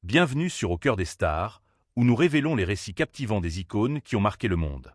Bienvenue sur Au cœur des stars, où nous révélons les récits captivants des icônes qui ont marqué le monde.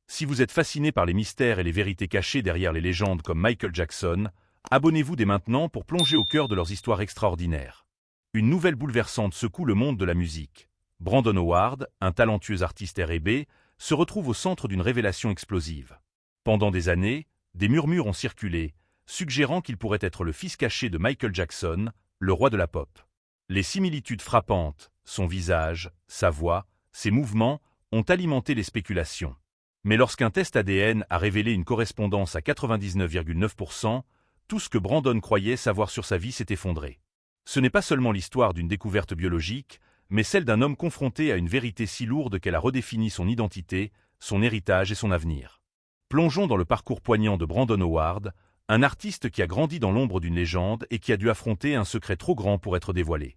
Si vous êtes fasciné par les mystères et les vérités cachées derrière les légendes comme Michael Jackson, abonnez-vous dès maintenant pour plonger au cœur de leurs histoires extraordinaires. Une nouvelle bouleversante secoue le monde de la musique. Brandon Howard, un talentueux artiste R&B, se retrouve au centre d'une révélation explosive. Pendant des années, des murmures ont circulé, suggérant qu'il pourrait être le fils caché de Michael Jackson, le roi de la pop. Les similitudes frappantes, son visage, sa voix, ses mouvements, ont alimenté les spéculations. Mais lorsqu'un test ADN a révélé une correspondance à 99,9%, tout ce que Brandon croyait savoir sur sa vie s'est effondré. Ce n'est pas seulement l'histoire d'une découverte biologique, mais celle d'un homme confronté à une vérité si lourde qu'elle a redéfini son identité, son héritage et son avenir. Plongeons dans le parcours poignant de Brandon Howard, un artiste qui a grandi dans l'ombre d'une légende et qui a dû affronter un secret trop grand pour être dévoilé.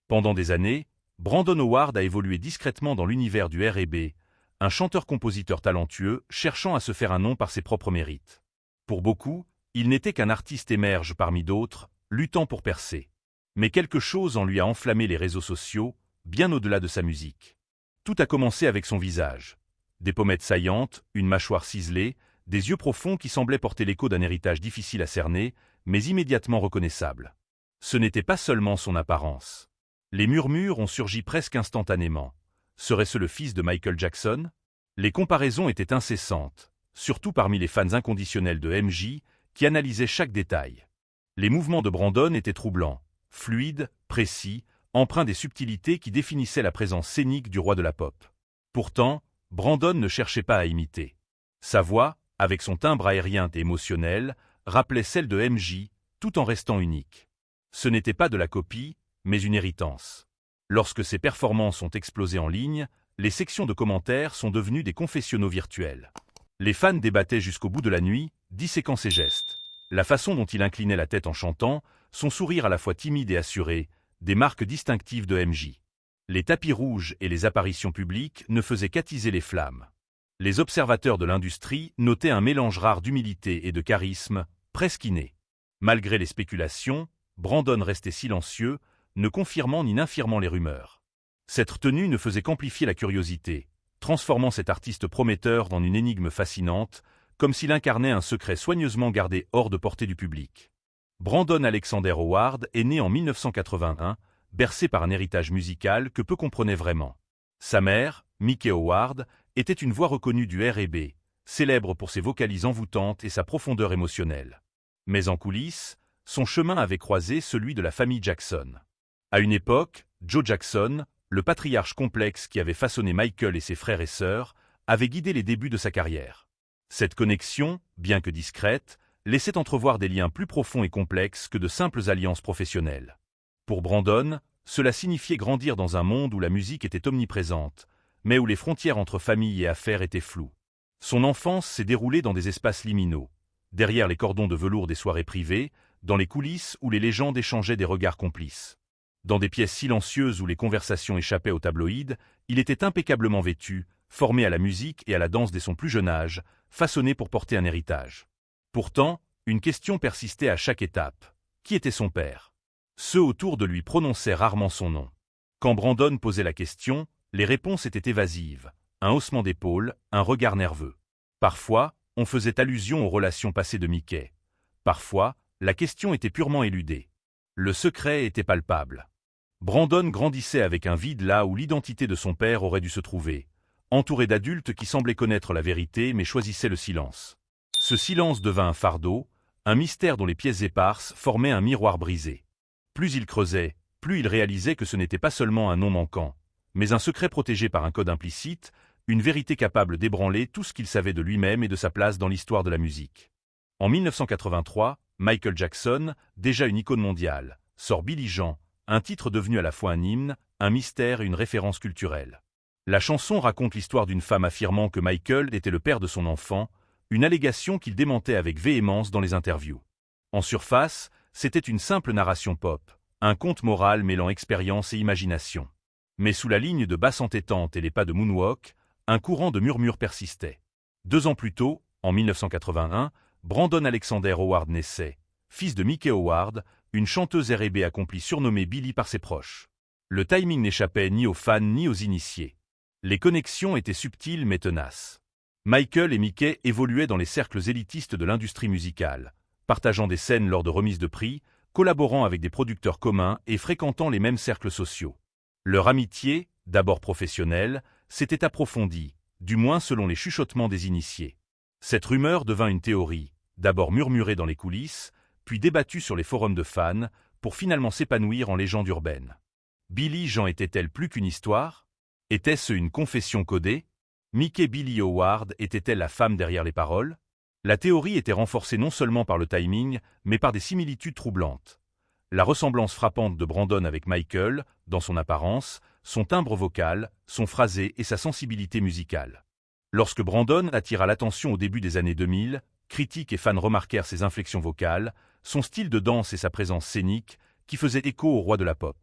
Pendant des années, Brandon Howard a évolué discrètement dans l'univers du R&B, un chanteur-compositeur talentueux cherchant à se faire un nom par ses propres mérites. Pour beaucoup, il n'était qu'un artiste émerge parmi d'autres, luttant pour percer. Mais quelque chose en lui a enflammé les réseaux sociaux, bien au-delà de sa musique. Tout a commencé avec son visage. Des pommettes saillantes, une mâchoire ciselée, des yeux profonds qui semblaient porter l'écho d'un héritage difficile à cerner, mais immédiatement reconnaissable. Ce n'était pas seulement son apparence. Les murmures ont surgi presque instantanément. Serait-ce le fils de Michael Jackson? Les comparaisons étaient incessantes, surtout parmi les fans inconditionnels de MJ, qui analysaient chaque détail. Les mouvements de Brandon étaient troublants, fluides, précis, empreints des subtilités qui définissaient la présence scénique du roi de la pop. Pourtant, Brandon ne cherchait pas à imiter. Sa voix, avec son timbre aérien et émotionnel, rappelait celle de MJ, tout en restant unique. Ce n'était pas de la copie, mais une héritance. Lorsque ses performances ont explosé en ligne, les sections de commentaires sont devenues des confessionnaux virtuels. Les fans débattaient jusqu'au bout de la nuit, disséquant ses gestes. La façon dont il inclinait la tête en chantant, son sourire à la fois timide et assuré, des marques distinctives de MJ. Les tapis rouges et les apparitions publiques ne faisaient qu'attiser les flammes. Les observateurs de l'industrie notaient un mélange rare d'humilité et de charisme, presque inné. Malgré les spéculations, Brandon restait silencieux, ne confirmant ni n'infirmant les rumeurs. Cette tenue ne faisait qu'amplifier la curiosité, transformant cet artiste prometteur en une énigme fascinante, comme s'il incarnait un secret soigneusement gardé hors de portée du public. Brandon Alexander Howard est né en 1981, bercé par un héritage musical que peu comprenaient vraiment. Sa mère, Mickey Howard, était une voix reconnue du R&B, célèbre pour ses vocalises envoûtantes et sa profondeur émotionnelle. Mais en coulisses, son chemin avait croisé celui de la famille Jackson. À une époque, Joe Jackson, le patriarche complexe qui avait façonné Michael et ses frères et sœurs, avait guidé les débuts de sa carrière. Cette connexion, bien que discrète, laissait entrevoir des liens plus profonds et complexes que de simples alliances professionnelles. Pour Brandon, cela signifiait grandir dans un monde où la musique était omniprésente, mais où les frontières entre famille et affaires étaient floues. Son enfance s'est déroulée dans des espaces liminaux, derrière les cordons de velours des soirées privées, dans les coulisses où les légendes échangeaient des regards complices. Dans des pièces silencieuses où les conversations échappaient aux tabloïds, il était impeccablement vêtu, formé à la musique et à la danse dès son plus jeune âge, façonné pour porter un héritage. Pourtant, une question persistait à chaque étape. Qui était son père? Ceux autour de lui prononçaient rarement son nom. Quand Brandon posait la question, les réponses étaient évasives, un haussement d'épaule, un regard nerveux. Parfois, on faisait allusion aux relations passées de Mickey. Parfois, la question était purement éludée. Le secret était palpable. Brandon grandissait avec un vide là où l'identité de son père aurait dû se trouver, entouré d'adultes qui semblaient connaître la vérité mais choisissaient le silence. Ce silence devint un fardeau, un mystère dont les pièces éparses formaient un miroir brisé. Plus il creusait, plus il réalisait que ce n'était pas seulement un nom manquant, mais un secret protégé par un code implicite, une vérité capable d'ébranler tout ce qu'il savait de lui-même et de sa place dans l'histoire de la musique. En 1983, Michael Jackson, déjà une icône mondiale, sort Billie Jean, un titre devenu à la fois un hymne, un mystère et une référence culturelle. La chanson raconte l'histoire d'une femme affirmant que Michael était le père de son enfant, une allégation qu'il démentait avec véhémence dans les interviews. En surface, c'était une simple narration pop, un conte moral mêlant expérience et imagination. Mais sous la ligne de basse entêtante et les pas de moonwalk, un courant de murmures persistait. 2 ans plus tôt, en 1981, Brandon Alexander Howard naissait, fils de Mickey Howard, une chanteuse R&B accomplie surnommée Billie par ses proches. Le timing n'échappait ni aux fans ni aux initiés. Les connexions étaient subtiles mais tenaces. Michael et Mickey évoluaient dans les cercles élitistes de l'industrie musicale, partageant des scènes lors de remises de prix, collaborant avec des producteurs communs et fréquentant les mêmes cercles sociaux. Leur amitié, d'abord professionnelle, s'était approfondie, du moins selon les chuchotements des initiés. Cette rumeur devint une théorie, d'abord murmurée dans les coulisses, puis débattue sur les forums de fans, pour finalement s'épanouir en légende urbaine. Billie Jean était-elle plus qu'une histoire? Était-ce une confession codée? Mickey Billie Howard était-elle la femme derrière les paroles? La théorie était renforcée non seulement par le timing, mais par des similitudes troublantes. La ressemblance frappante de Brandon avec Michael, dans son apparence, son timbre vocal, son phrasé et sa sensibilité musicale. Lorsque Brandon attira l'attention au début des années 2000, critiques et fans remarquèrent ses inflexions vocales, son style de danse et sa présence scénique, qui faisaient écho au roi de la pop.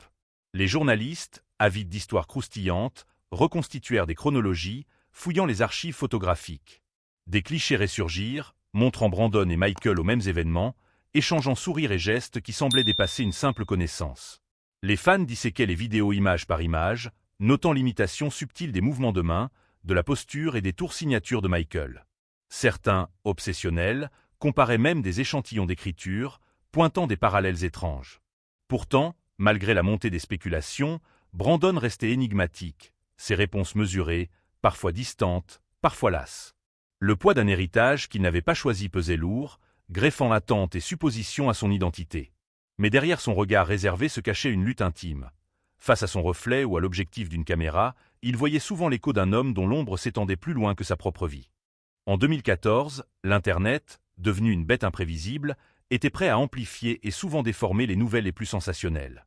Les journalistes, avides d'histoires croustillantes, reconstituèrent des chronologies, fouillant les archives photographiques. Des clichés ressurgirent, montrant Brandon et Michael aux mêmes événements, échangeant sourires et gestes qui semblaient dépasser une simple connaissance. Les fans disséquaient les vidéos image par image, notant l'imitation subtile des mouvements de main, de la posture et des tours signatures de Michael. Certains, obsessionnels, comparaient même des échantillons d'écriture, pointant des parallèles étranges. Pourtant, malgré la montée des spéculations, Brandon restait énigmatique, ses réponses mesurées, parfois distantes, parfois lasses. Le poids d'un héritage qu'il n'avait pas choisi pesait lourd, greffant attentes et suppositions à son identité. Mais derrière son regard réservé se cachait une lutte intime. Face à son reflet ou à l'objectif d'une caméra, il voyait souvent l'écho d'un homme dont l'ombre s'étendait plus loin que sa propre vie. En 2014, l'Internet, devenu une bête imprévisible, était prêt à amplifier et souvent déformer les nouvelles les plus sensationnelles.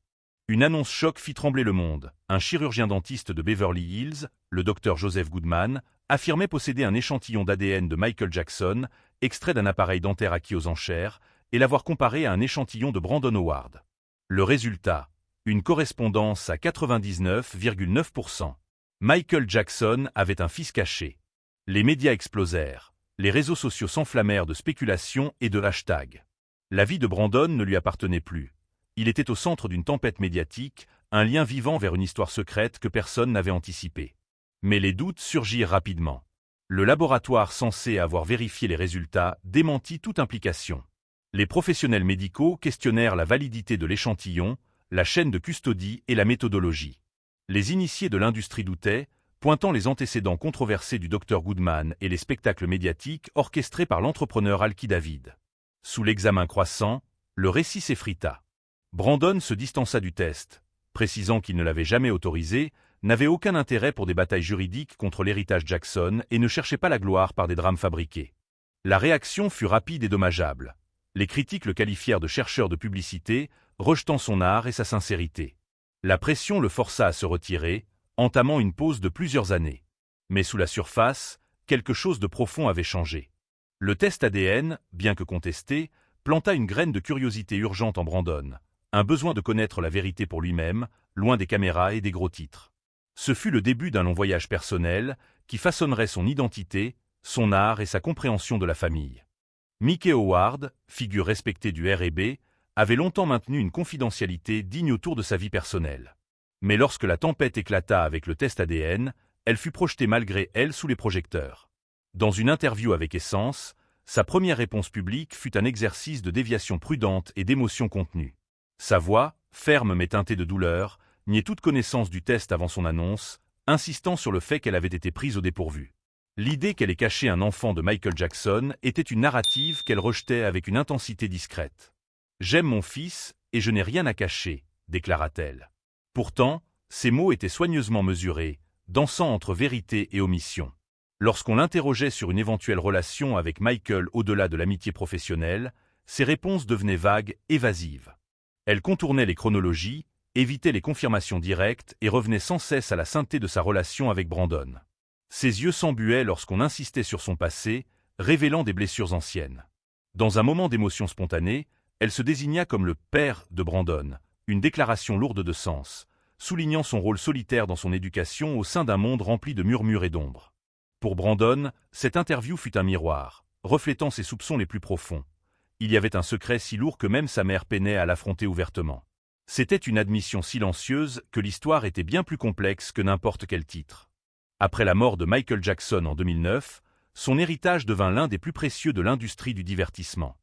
Une annonce choc fit trembler le monde. Un chirurgien dentiste de Beverly Hills, le docteur Joseph Goodman, affirmait posséder un échantillon d'ADN de Michael Jackson, extrait d'un appareil dentaire acquis aux enchères, et l'avoir comparé à un échantillon de Brandon Howard. Le résultat, une correspondance à 99,9%. Michael Jackson avait un fils caché. Les médias explosèrent, les réseaux sociaux s'enflammèrent de spéculations et de hashtags. La vie de Brandon ne lui appartenait plus. Il était au centre d'une tempête médiatique, un lien vivant vers une histoire secrète que personne n'avait anticipée. Mais les doutes surgirent rapidement. Le laboratoire censé avoir vérifié les résultats démentit toute implication. Les professionnels médicaux questionnèrent la validité de l'échantillon, la chaîne de custodie et la méthodologie. Les initiés de l'industrie doutaient, pointant les antécédents controversés du Dr Goodman et les spectacles médiatiques orchestrés par l'entrepreneur Alki David. Sous l'examen croissant, le récit s'effrita. Brandon se distança du test, précisant qu'il ne l'avait jamais autorisé, n'avait aucun intérêt pour des batailles juridiques contre l'héritage Jackson et ne cherchait pas la gloire par des drames fabriqués. La réaction fut rapide et dommageable. Les critiques le qualifièrent de chercheur de publicité, rejetant son art et sa sincérité. La pression le força à se retirer, entamant une pause de plusieurs années. Mais sous la surface, quelque chose de profond avait changé. Le test ADN, bien que contesté, planta une graine de curiosité urgente en Brandon, un besoin de connaître la vérité pour lui-même, loin des caméras et des gros titres. Ce fut le début d'un long voyage personnel qui façonnerait son identité, son art et sa compréhension de la famille. Mickey Howard, figure respectée du R&B, avait longtemps maintenu une confidentialité digne autour de sa vie personnelle. Mais lorsque la tempête éclata avec le test ADN, elle fut projetée malgré elle sous les projecteurs. Dans une interview avec Essence, sa première réponse publique fut un exercice de déviation prudente et d'émotion contenue. Sa voix, ferme mais teintée de douleur, niait toute connaissance du test avant son annonce, insistant sur le fait qu'elle avait été prise au dépourvu. L'idée qu'elle ait caché un enfant de Michael Jackson était une narrative qu'elle rejetait avec une intensité discrète. « J'aime mon fils et je n'ai rien à cacher », déclara-t-elle. Pourtant, ses mots étaient soigneusement mesurés, dansant entre vérité et omission. Lorsqu'on l'interrogeait sur une éventuelle relation avec Michael au-delà de l'amitié professionnelle, ses réponses devenaient vagues, évasives. Elle contournait les chronologies, évitait les confirmations directes et revenait sans cesse à la sainteté de sa relation avec Brandon. Ses yeux s'embuaient lorsqu'on insistait sur son passé, révélant des blessures anciennes. Dans un moment d'émotion spontanée, elle se désigna comme le « père » de Brandon, une déclaration lourde de sens, soulignant son rôle solitaire dans son éducation au sein d'un monde rempli de murmures et d'ombres. Pour Brandon, cette interview fut un miroir, reflétant ses soupçons les plus profonds. Il y avait un secret si lourd que même sa mère peinait à l'affronter ouvertement. C'était une admission silencieuse que l'histoire était bien plus complexe que n'importe quel titre. Après la mort de Michael Jackson en 2009, son héritage devint l'un des plus précieux de l'industrie du divertissement.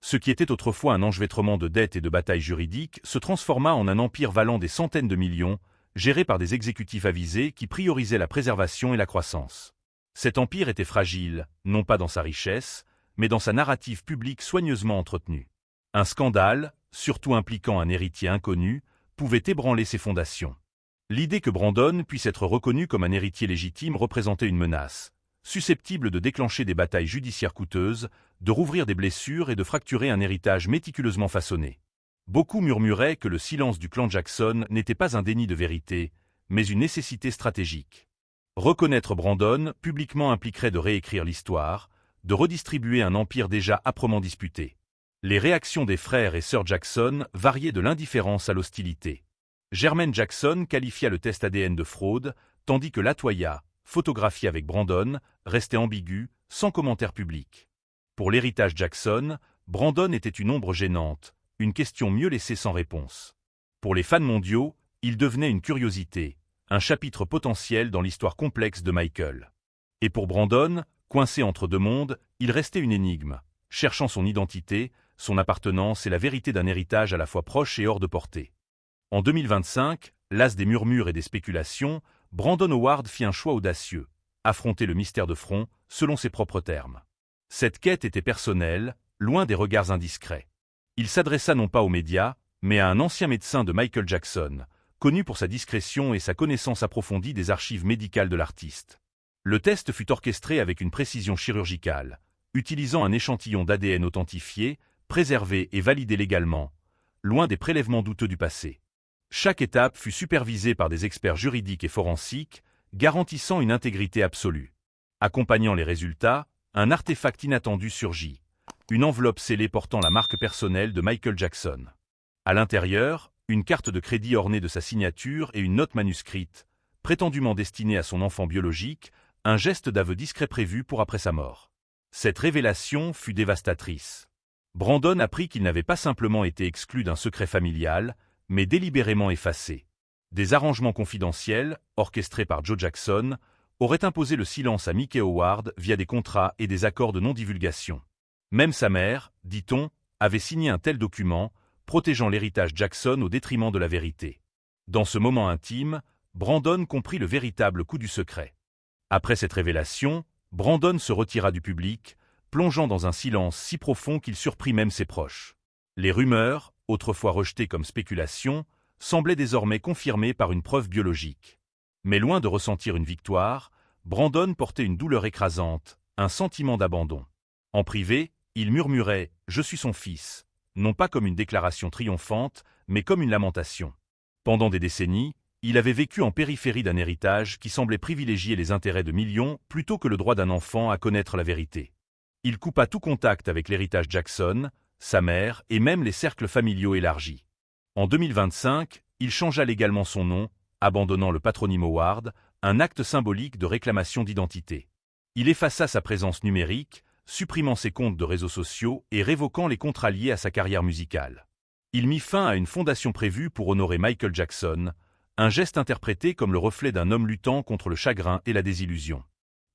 Ce qui était autrefois un enchevêtrement de dettes et de batailles juridiques se transforma en un empire valant des centaines de millions, géré par des exécutifs avisés qui priorisaient la préservation et la croissance. Cet empire était fragile, non pas dans sa richesse, mais dans sa narrative publique soigneusement entretenue. Un scandale, surtout impliquant un héritier inconnu, pouvait ébranler ses fondations. L'idée que Brandon puisse être reconnu comme un héritier légitime représentait une menace, susceptible de déclencher des batailles judiciaires coûteuses, de rouvrir des blessures et de fracturer un héritage méticuleusement façonné. Beaucoup murmuraient que le silence du clan Jackson n'était pas un déni de vérité, mais une nécessité stratégique. Reconnaître Brandon publiquement impliquerait de réécrire l'histoire, de redistribuer un empire déjà âprement disputé. Les réactions des frères et sœurs Jackson variaient de l'indifférence à l'hostilité. Jermaine Jackson qualifia le test ADN de fraude, tandis que Latoya, photographiée avec Brandon, restait ambiguë, sans commentaire public. Pour l'héritage Jackson, Brandon était une ombre gênante, une question mieux laissée sans réponse. Pour les fans mondiaux, il devenait une curiosité, un chapitre potentiel dans l'histoire complexe de Michael. Et pour Brandon, coincé entre deux mondes, il restait une énigme, cherchant son identité, son appartenance et la vérité d'un héritage à la fois proche et hors de portée. En 2025, las des murmures et des spéculations, Brandon Howard fit un choix audacieux, affronter le mystère de front, selon ses propres termes. Cette quête était personnelle, loin des regards indiscrets. Il s'adressa non pas aux médias, mais à un ancien médecin de Michael Jackson, connu pour sa discrétion et sa connaissance approfondie des archives médicales de l'artiste. Le test fut orchestré avec une précision chirurgicale, utilisant un échantillon d'ADN authentifié, préservé et validé légalement, loin des prélèvements douteux du passé. Chaque étape fut supervisée par des experts juridiques et forensiques, garantissant une intégrité absolue. Accompagnant les résultats, un artefact inattendu surgit, une enveloppe scellée portant la marque personnelle de Michael Jackson. À l'intérieur, une carte de crédit ornée de sa signature et une note manuscrite, prétendument destinée à son enfant biologique, un geste d'aveu discret prévu pour après sa mort. Cette révélation fut dévastatrice. Brandon apprit qu'il n'avait pas simplement été exclu d'un secret familial, mais délibérément effacé. Des arrangements confidentiels, orchestrés par Joe Jackson, auraient imposé le silence à Mickey Howard via des contrats et des accords de non-divulgation. Même sa mère, dit-on, avait signé un tel document, protégeant l'héritage Jackson au détriment de la vérité. Dans ce moment intime, Brandon comprit le véritable coût du secret. Après cette révélation, Brandon se retira du public, plongeant dans un silence si profond qu'il surprit même ses proches. Les rumeurs, autrefois rejetées comme spéculations, semblaient désormais confirmées par une preuve biologique. Mais loin de ressentir une victoire, Brandon portait une douleur écrasante, un sentiment d'abandon. En privé, il murmurait « Je suis son fils », non pas comme une déclaration triomphante, mais comme une lamentation. Pendant des décennies, il avait vécu en périphérie d'un héritage qui semblait privilégier les intérêts de millions plutôt que le droit d'un enfant à connaître la vérité. Il coupa tout contact avec l'héritage Jackson, sa mère et même les cercles familiaux élargis. En 2025, il changea légalement son nom, abandonnant le patronyme Howard, un acte symbolique de réclamation d'identité. Il effaça sa présence numérique, supprimant ses comptes de réseaux sociaux et révoquant les contrats liés à sa carrière musicale. Il mit fin à une fondation prévue pour honorer Michael Jackson, un geste interprété comme le reflet d'un homme luttant contre le chagrin et la désillusion.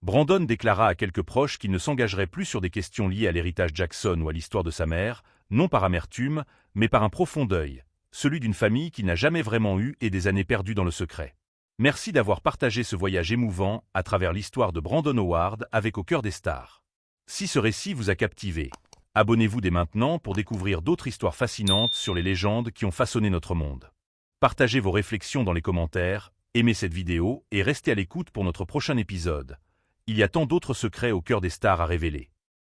Brandon déclara à quelques proches qu'il ne s'engagerait plus sur des questions liées à l'héritage Jackson ou à l'histoire de sa mère, non par amertume, mais par un profond deuil, celui d'une famille qu'il n'a jamais vraiment eue et des années perdues dans le secret. Merci d'avoir partagé ce voyage émouvant à travers l'histoire de Brandon Howard avec Au cœur des stars. Si ce récit vous a captivé, abonnez-vous dès maintenant pour découvrir d'autres histoires fascinantes sur les légendes qui ont façonné notre monde. Partagez vos réflexions dans les commentaires, aimez cette vidéo et restez à l'écoute pour notre prochain épisode. Il y a tant d'autres secrets au cœur des stars à révéler.